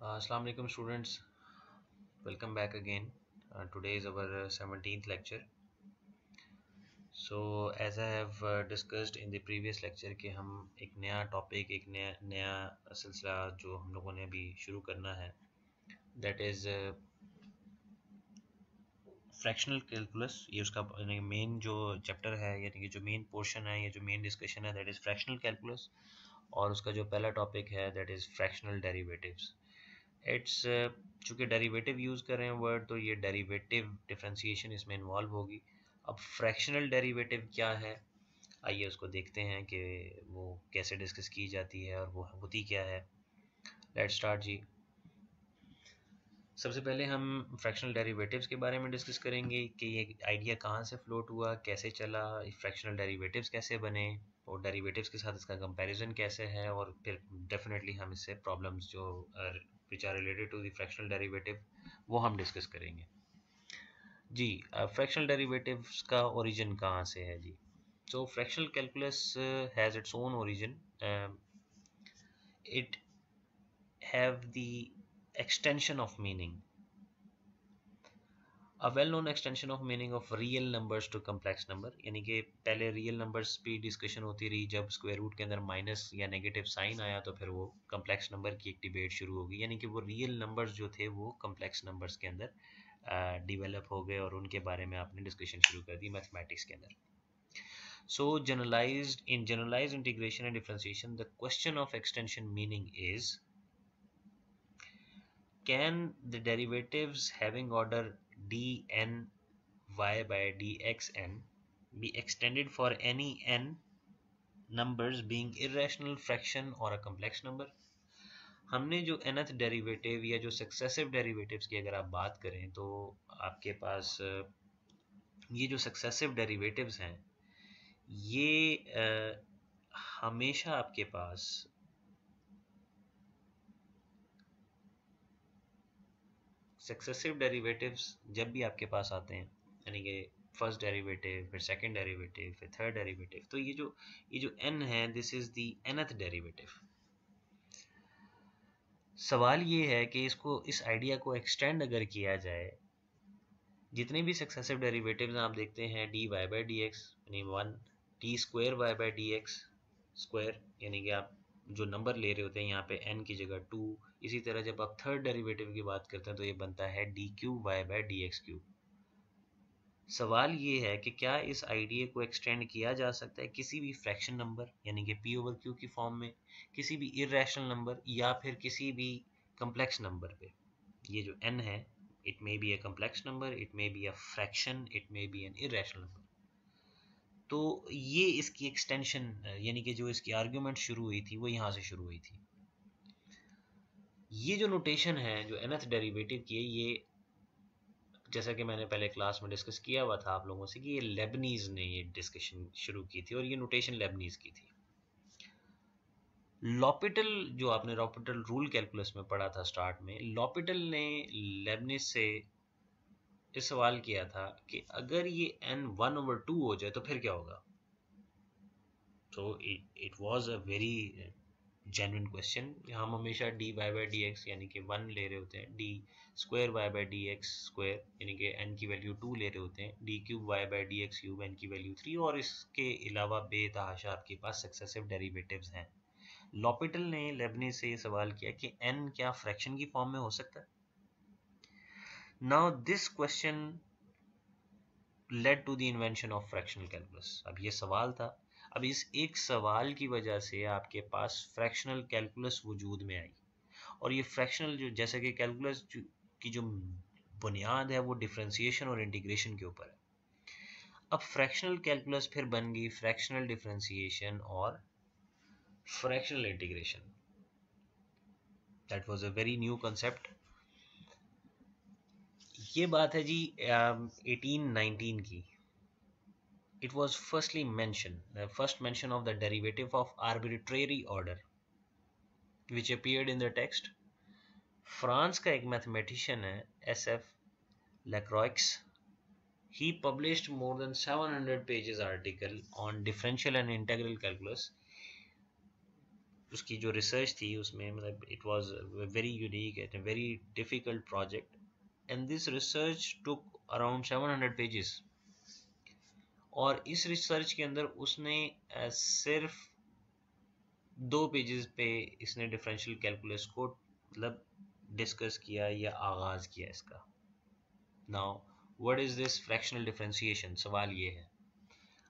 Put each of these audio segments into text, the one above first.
Assalamu alaikum students, welcome back again. Today is our 17th lecture. So as I have discussed in the previous lecture कि हम एक नया topic एक नया नया सिलसिला जो हम लोगों ने अभी शुरू करना है that is फ्रैक्शनल कैलकुलस। ये उसका मेन जो चैप्टर है यानी कि जो मेन पोर्शन है ये जो मेन डिस्कशन है दैट इज़ फ्रैक्शनल कैलकुलस। और उसका जो पहला टॉपिक है that is fractional derivatives. It's चूँकि डेरिवेटिव यूज़ कर रहे हैं वर्ड तो ये डेरिवेटिव डिफरेंशिएशन इसमें इन्वॉल्व होगी। अब फ्रैक्शनल डेरिवेटिव क्या है आइए उसको देखते हैं कि वो कैसे डिस्कस की जाती है और वो होती क्या है। लेट्स स्टार्ट जी। सबसे पहले हम फ्रैक्शनल डेरिवेटिव्स के बारे में डिस्कस करेंगे कि ये आइडिया कहाँ से फ्लोट हुआ, कैसे चला, फ्रैक्शनल डेरिवेटिव्स कैसे बने और डेरिवेटिव्स के साथ इसका कंपैरिजन कैसे है, और फिर डेफिनेटली हम इससे प्रॉब्लम्स जो which are related to the fractional derivative वो हम डिस्कस करेंगे जी। फ्रैक्शनल डेरिवेटिव्स का ओरिजिन कहाँ से है जी। So fractional calculus has its own origin. It have the extension of meaning, a well known extension of meaning of real numbers to complex number। यानी कि पहले रियल नंबर्स पे डिस्कशन होती रही, जब स्क्वायर रूट के अंदर माइनस या नेगेटिव साइन आया तो फिर वो कम्प्लेक्स नंबर की एक डिबेट शुरू होगी, यानी कि वो रियल नंबर्स जो थे वो कम्प्लेक्स नंबर्स के अंदर डिवेलप हो गए और उनके बारे में आपने डिस्कशन शुरू कर दी मैथमेटिक्स के अंदर। So generalized integration and differentiation, the question of extension meaning is, can the derivatives having order dn y by dxn be extended for any n numbers being irrational fraction or a complex number? हमने जो nth derivative या जो successive derivatives की अगर आप बात करें तो आपके पास ये जो सक्सेसिव डेरिवेटिव्स हैं ये हमेशा आपके पास सक्सेसिव डेरिवेटिव्स जब भी आपके पास आते हैं यानी कि फर्स्ट डेरिवेटिव फिर सेकंड डेरिवेटिव फिर थर्ड डेरिवेटिव, तो ये जो n है this is the nth derivative. सवाल ये है कि इसको इस आइडिया को एक्सटेंड अगर किया जाए, जितने भी सक्सेसिव डेरिवेटिव्स आप देखते हैं d y by d x यानी one, d square y by d x square यानी कि आप जो नंबर ले रहे होते हैं यहाँ पे n की जगह टू, इसी तरह जब आप थर्ड डेरिवेटिव की बात करते हैं तो ये बनता है d cube y by d x cube. सवाल ये है कि क्या इस आइडिया को एक्सटेंड किया जा सकता है किसी भी फ्रैक्शन नंबर यानी कि पी ओवर क्यू की फॉर्म में, किसी भी इरेशनल नंबर या फिर किसी भी कम्प्लेक्स नंबर पे। ये जो n है it may be a complex number, it may be a fraction, it may be an irrational number. तो ये इसकी एक्सटेंशन यानी कि जो इसकी आर्ग्यूमेंट शुरू हुई थी वो यहाँ से शुरू हुई थी। ये जो नोटेशन है जो nth डेरिवेटिव की है, ये जैसा कि मैंने पहले क्लास में डिस्कस किया हुआ था आप लोगों से कि ये लेबनीज ने ये डिस्कशन शुरू की थी और ये नोटेशन लेबनीज की थी। लॉपिटल जो आपने लॉपिटल रूल कैलकुलस में पढ़ा था स्टार्ट में, लॉपिटल ने लेबनीज से ये सवाल किया था कि अगर ये n 1/2 हो जाए तो फिर क्या होगा। तो it was a very genuine question. हम हमेशा d y by d x यानी कि वन ले रहे होते हैं, d square y by d x square यानी कि एन की वैल्यू टू ले रहे होते हैं, d cube y by d x cube n की वैल्यू थ्री, और इसके अलावा बेतहाशा आपके पास सक्सेसिव डेरिवेटिव्स हैं। लॉपिटल ने लेबनीज से ये सवाल किया कि एन क्या फ्रैक्शन की फॉर्म में हो सकता है। Now this question led to the invention of fractional calculus. अब ये सवाल था, अब इस एक सवाल की वजह से आपके पास फ्रैक्शनल कैलकुलस वजूद में आई। और ये फ्रैक्शनल जो जैसे कि कैलकुलस की जो बुनियाद है वो डिफरेंशिएशन और इंटीग्रेशन के ऊपर है। अब फ्रैक्शनल कैलकुलस फिर बन गई फ्रैक्शनल डिफरेंशिएशन और fractional integration. That was a very new concept. ये बात है जी 1819 की। It was firstly mentioned, the first mention of the derivative of arbitrary order which appeared in the text। France का एक मैथमेटिशियन है SF Lacroix। He published more than 700 pages article on differential and integral calculus। उसकी जो research थी उसमें मतलब it was very unique and very difficult project, and this research took around 700 pages. और इस रिसर्च के अंदर उसने सिर्फ 2 पेजेस पे इसने डिफरेंशियल कैलकुलस को मतलब डिस्कस किया या आगाज किया इसका। Now what is this fractional differentiation, सवाल ये है।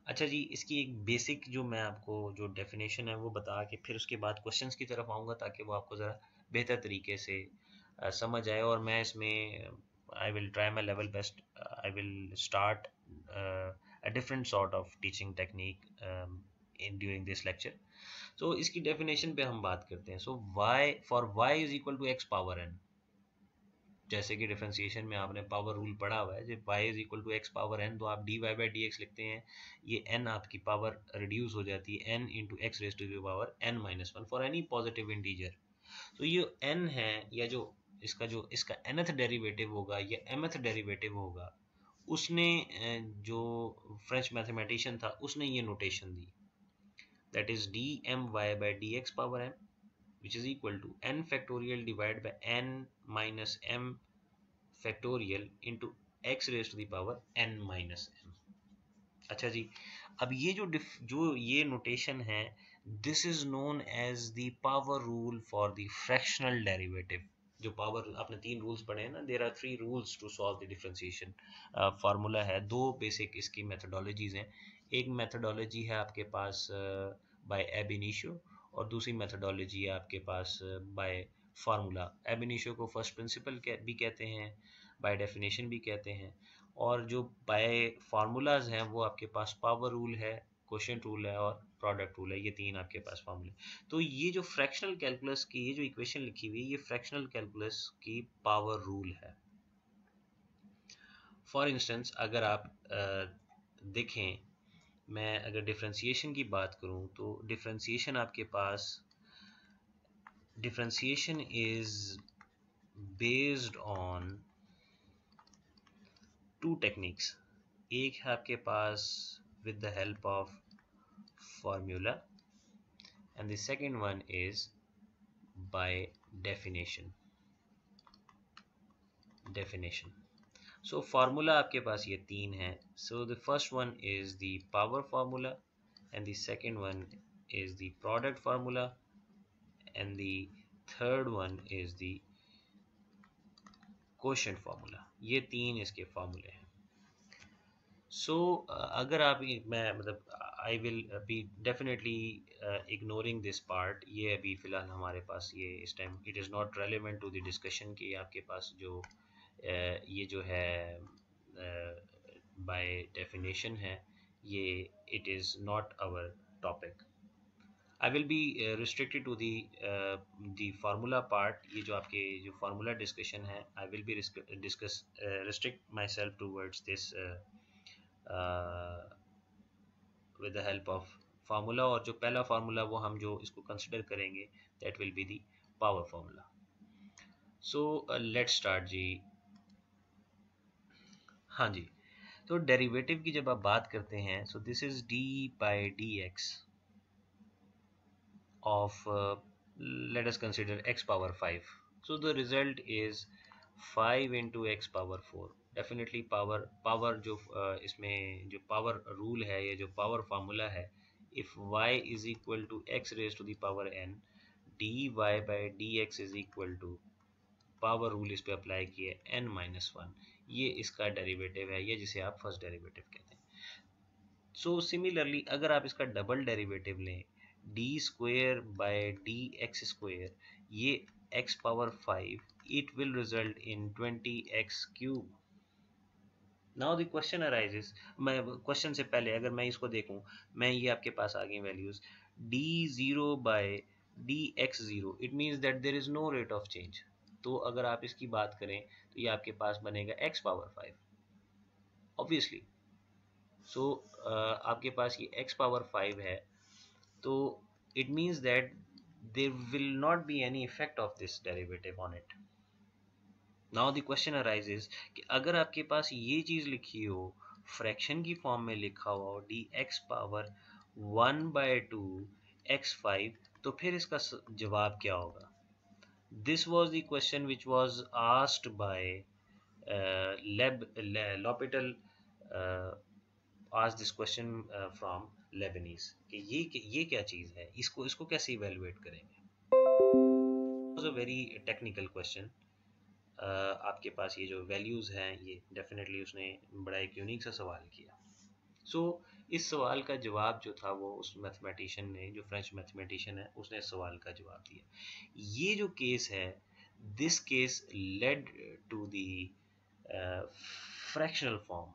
अच्छा जी, इसकी एक बेसिक जो मैं आपको जो डेफिनेशन है वो बता के फिर उसके बाद क्वेश्चंस की तरफ आऊँगा ताकि वो आपको ज़रा बेहतर तरीके से समझ आए। और मैं इसमें I will try my level best, I will start a different sort of teaching technique in during this lecture. So इसकी definition पे हम बात करते हैं। So y is equal to x power n, जैसे कि डिफरेंशिएशन में आपने पावर रूल पढ़ा हुआ है, जब y is equal to x power n तो आप dy बाई डी एक्स लिखते हैं, ये n आपकी पावर रिड्यूस हो जाती है n into x raise to the power n minus one for any positive integer. तो ये n है, या जो इसका nth डेरिवेटिव होगा या mth डेरिवेटिव होगा, उसने जो फ्रेंच मैथमेटिशियन था उसने ये नोटेशन दी, that is d m y by d x power m which is equal to n factorial divided by n minus m factorial into x raised to the power n minus m। अच्छा जी, अब ये जो ये notation है, this is known as the power rule for the fractional derivative. जो power आपने 3 rules पढ़े हैं ना, there are 3 rules to solve the differentiation formula है। 2 बेसिक इसकी मेथडोलॉजीज हैं। एक मेथडोलॉजी है आपके पास बाय एब इनिशियो, और दूसरी मेथडोलॉजी है आपके पास बाय फार्मूला। एब इनिशियो को फर्स्ट प्रिंसिपल भी कहते हैं, बाय डेफिनेशन भी कहते हैं, और जो बाय फार्मूलाज हैं वो आपके पास पावर रूल है, क्वोशिएंट रूल है और प्रोडक्ट रूल है। ये 3 आपके पास फार्मूले। तो ये जो फ्रैक्शनल कैलकुलस की ये जो इक्वेशन लिखी हुई है, ये फ्रैक्शनल कैलकुलस की पावर रूल है। फॉर इंस्टेंस अगर आप देखें, मैं अगर डिफरेंशिएशन की बात करूं तो डिफरेंशिएशन आपके पास, differentiation is based on 2 techniques. एक है आपके पास with the help of formula, and the second one is by definition। So formula आपके पास ये 3 हैं। So the first one is the power formula, and the second one is the product formula, and the third one is the quotient formula। ये 3 इसके फार्मूले हैं। सो अगर आप मैं मतलब I will be definitely ignoring this part. ये अभी फ़िलहाल हमारे पास ये इस time it is not relevant to the discussion कि आपके पास जो ये जो है बाय डेफिनेशन है, ये it is not our topic. I will be restricted to the formula part. ये जो आपके जो फार्मूला डिस्कशन है, I will be restrict myself towards this with the help of formula. और जो पहला फार्मूला वो हम जो इसको कंसिडर करेंगे, that will be the power formula. So let's start जी। हाँ जी, तो डेरिवेटिव की जब आप बात करते हैं, so this is d by d x of let us consider x power 5। So the result is 5 into x power 4। Definitely power जो इसमें जो पावर रूल है, या जो पावर फार्मूला है, if y is equal to x raise to the power n, d y by d x is equal to power rule इस पे apply किए n माइनस वन। ये इसका डेरिवेटिव है, ये जिसे आप फर्स्ट डेरिवेटिव कहते हैं। सो सिमिलरली अगर आप इसका डबल डेरिवेटिव लें, d square by d x square, ये x power 5, it will result in 20x cube। Now the question arises, मैं क्वेश्चन से पहले अगर मैं इसको देखूं, मैं ये आपके पास आ गई values d zero by d x zero, it means that there is no rate of change. तो अगर आप इसकी बात करें तो ये आपके पास बनेगा एक्स पावर 5 ऑब्वियसली। सो आपके पास ये एक्स पावर 5 है, तो it means that there will not be any effect of this derivative on it। Now the question arises कि अगर आपके पास ये चीज़ लिखी हो, फ्रैक्शन की फॉर्म में लिखा हुआ हो डी एक्स पावर 1/2 x5, तो फिर इसका जवाब क्या होगा? This was the question which was asked by L'Hopital asked this question from Lebanese कि ये क्या चीज़ है, इसको कैसे इवेलुएट करेंगे? Was a very technical question. आपके पास ये जो वैल्यूज़ हैं, ये डेफिनेटली उसने बड़ा एक यूनिक सा सवाल किया। सो इस सवाल का जवाब जो था वो उस मैथमेटिशियन ने, जो फ्रेंच मैथमेटिशियन है, उसने इस सवाल का जवाब दिया। ये जो केस है, this case led to the fractional form.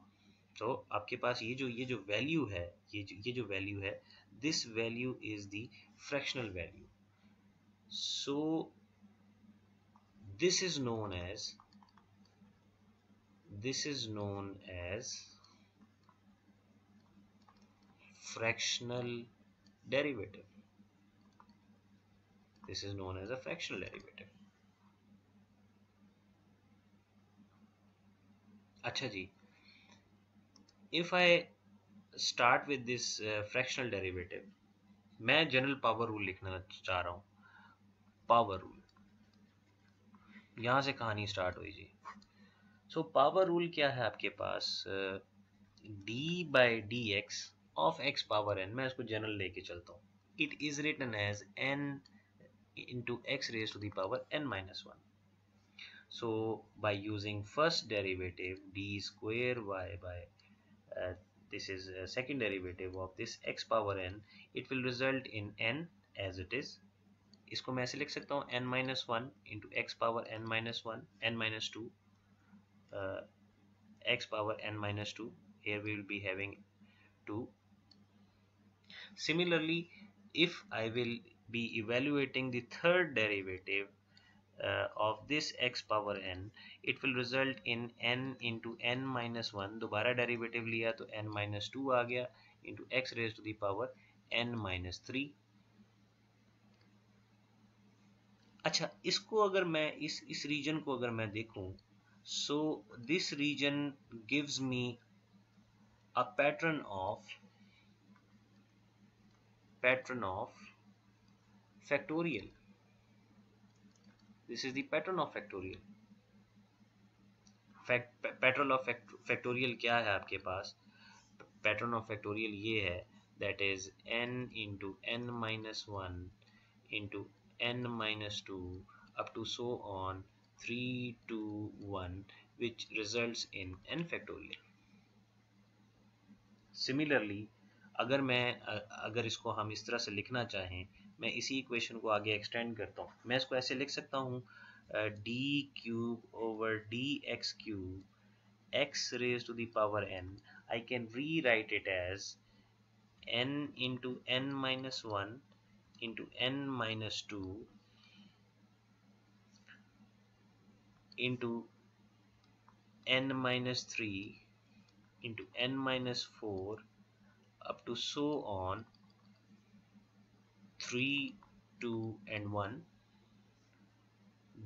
तो आपके पास ये जो वैल्यू है, ये जो वैल्यू है, this value is the fractional value. So this is known as fractional derivative. This is known as a fractional derivative. अच्छा जी, if I start with this fractional derivative, मैं जनरल पावर रूल लिखना चाह रहा हूँ। Power rule, यहाँ से कहानी start हुई जी। सो पावर रूल क्या है आपके पास? D by d x of x power n, मैं इसको जनरल लेके चलता हूँ। It is written as n into x raised to the power n minus 1. So by using first derivative d square y by this is second derivative of this x power n, it will result in n as it is. इसको मैं ऐसे लिख सकता हूँ n minus 1 into x power n minus 1 n minus 2 x power n minus 2. Here we will be having 2. Similarly, if I will be evaluating the third derivative of this x power n, it will result in n into n minus 1. दोबारा derivative लिया तो n minus 2 आ गया into x raised to the power n minus 3. अच्छा, इसको अगर मैं इस reason को अगर मैं देखूं, so this region gives me a pattern of factorial. This is the pattern of factorial. Pattern of factorial क्या है आपके पास? पैटर्न ऑफ फैक्टोरियल ये है, that is n into n minus 1 into n minus 2 up to so on 3 2 1 which results in n factorial. Similarly अगर इसको हम इस तरह से लिखना चाहें, मैं इसी इक्वेशन को आगे एक्सटेंड करता हूँ। मैं इसको ऐसे लिख सकता हूँ, d cube over d x cube x raised to the power n. I can rewrite it as n into n minus 1 into n minus 2 into n minus 3 into n minus 4 up to so on 3 2 and 1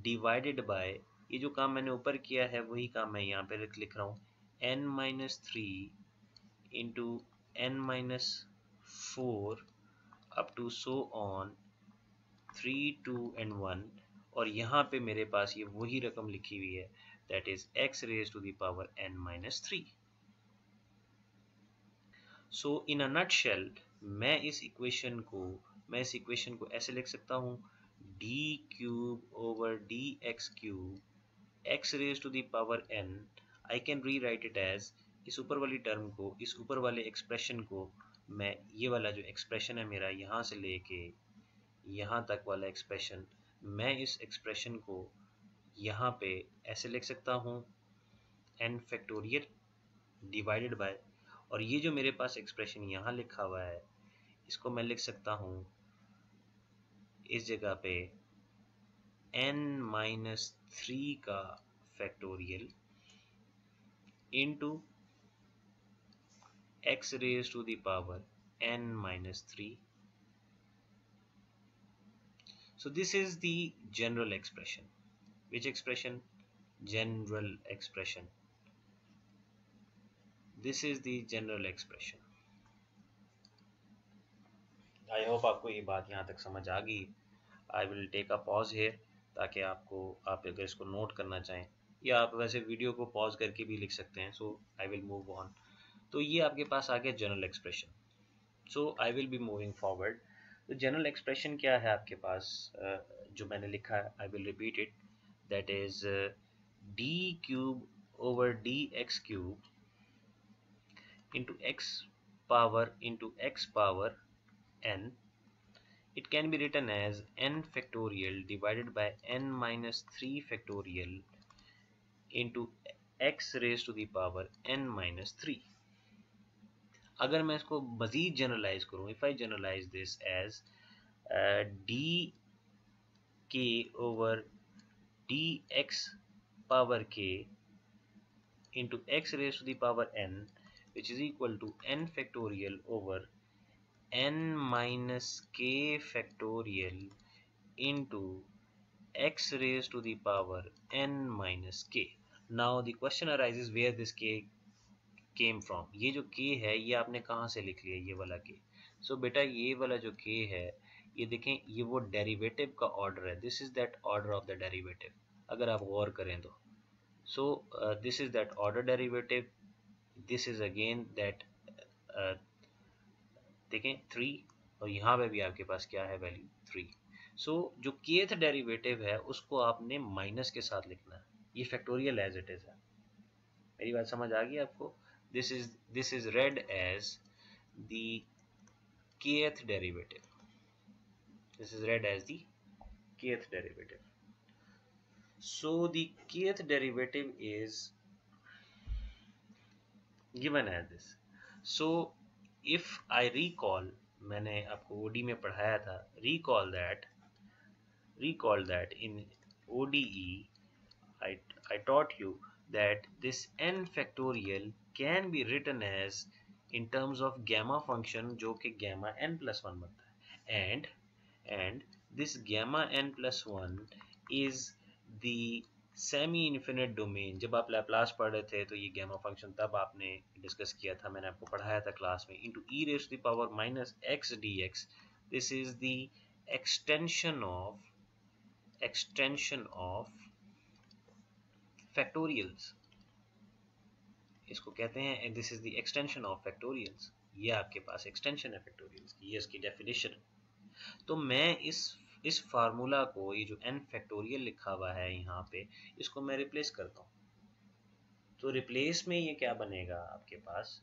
divided by, ये जो काम मैंने ऊपर किया है वही काम मैं यहाँ पे लिख रहा हूँ, n minus 3 into n minus 4 up to so on 3 2 and 1, और यहाँ पे मेरे पास ये वही रकम लिखी हुई है, that is x raise to the power n minus 3. So in a nutshell मैं इस इक्वेशन को ऐसे लिख सकता हूँ, d cube over d x cube x raise to the power n. I can rewrite it as, इस ऊपर वाली टर्म को, इस ऊपर वाले एक्सप्रेशन को मैं, ये वाला जो एक्सप्रेशन है मेरा यहाँ से लेके यहाँ तक वाला एक्सप्रेशन, मैं इस एक्सप्रेशन को यहाँ पे ऐसे लिख सकता हूँ, n फैक्टोरियल डिवाइडेड बाय, और ये जो मेरे पास एक्सप्रेशन यहाँ लिखा हुआ है, इसको मैं लिख सकता हूँ इस जगह पे n माइनस 3 का factorial into x raise to the power n minus 3. So this is the general expression. Which expression? General expression. This is the general expression. I hope आपको ये बात यहाँ तक समझ आ गई। I will take a pause here, ताकि आप अगर इसको नोट करना चाहें, या आप वैसे वीडियो को पॉज करके भी लिख सकते हैं। सो आई विल मूव ऑन। तो ये आपके पास आ गया general expression. So I will be moving forward. तो जनरल एक्सप्रेशन क्या है आपके पास? जो मैंने लिखा है, I will repeat it, that is D cube over d x cube into x power n. It can be written as n factorial divided by n minus 3 factorial into x raised to the power n minus 3. अगर मैं इसको मजीद generalize करूं, if I generalize this as d k over d x power k into x raised to the power n, which is equal to n factorial over n minus k factorial into x raised to the power n minus k. Now the question arises where this k came from. ये जो k है ये आपने कहाँ से लिख लिया, ये वाला k? So बेटा ये वाला जो k है, ये देखें, ये वो डेरिवेटिव का ऑर्डर है। This is that order of the derivative, अगर आप गौर करें तो। So this is that order derivative, this is again that देखें 3, और यहाँ पे भी आपके पास क्या है, वैल्यू 3। सो जो kth डेरिवेटिव है उसको आपने माइनस के साथ लिखना है, ये फैक्टोरियल एज इट इज है। मेरी बात समझ आ गई आपको? This is read as the kth derivative, this is read as the kth derivative. So the kth derivative is given as this. So if I recall, मैंने आपको OD में पढ़ाया था, recall that in ODE I taught you that this n factorial can be written as in terms of gamma function, जो कि gamma n plus 1 बनता है, and this gamma n plus 1 is the semi infinite domain. जब आप Laplace पढ़ रहे थे तो ये गैमा फंक्शन तब आपने डिस्कस किया था, मैंने आपको पढ़ाया था क्लास में, into e raise to the power minus x d x. This is the extension of factorials, इसको कहते हैं, this is the extension of factorials. ये आपके पास एक्सटेंशन है फैक्टोरियल्स की, ये इसकी डेफिनेशन। तो मैं इस फार्मूला को, ये जो n फैक्टोरियल लिखा हुआ है यहाँ पे, इसको मैं रिप्लेस करता हूँ। तो रिप्लेस में ये क्या बनेगा आपके पास?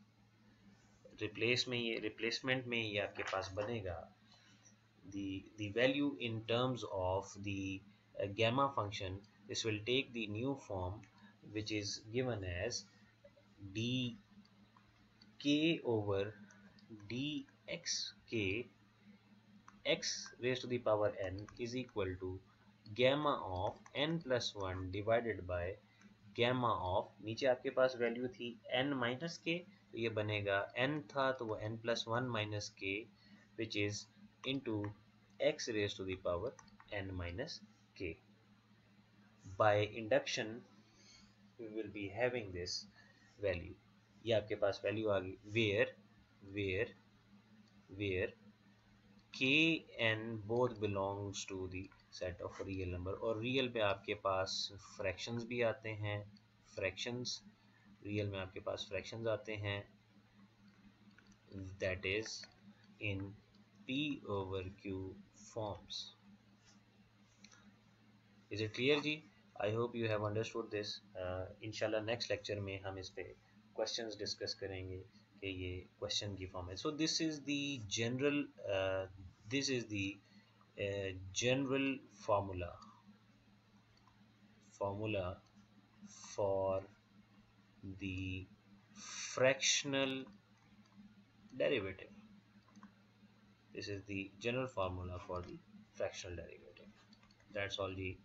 रिप्लेसमेंट में ये आपके पास बनेगा the value in terms of the gamma function. This will take the new form which is given as dk over dxk x raised to the power n is equal to gamma of n plus 1 divided by gamma of, नीचे आपके पास value थी n minus के, तो ये बनेगा n था तो वो n plus 1 माइनस के, which is into x raised to the power n minus k. By induction we will be having this value, ये आपके पास वैल्यू आ गई, where k n both belongs to the set of real number, और real में आपके पास fractions भी आते हैं, real में आपके पास फ्रैक्शंस आते हैं, that is in p over q forms. Is it clear जी? I hope you have understood this. इंशाल्लाह नेक्स्ट लेक्चर में हम इस पे क्वेश्चंस डिस्कस करेंगे कि ये क्वेश्चन की फॉर्म है। सो this is the general formula for the fractional derivative. This is the general formula for the fractional derivative. That's all ji.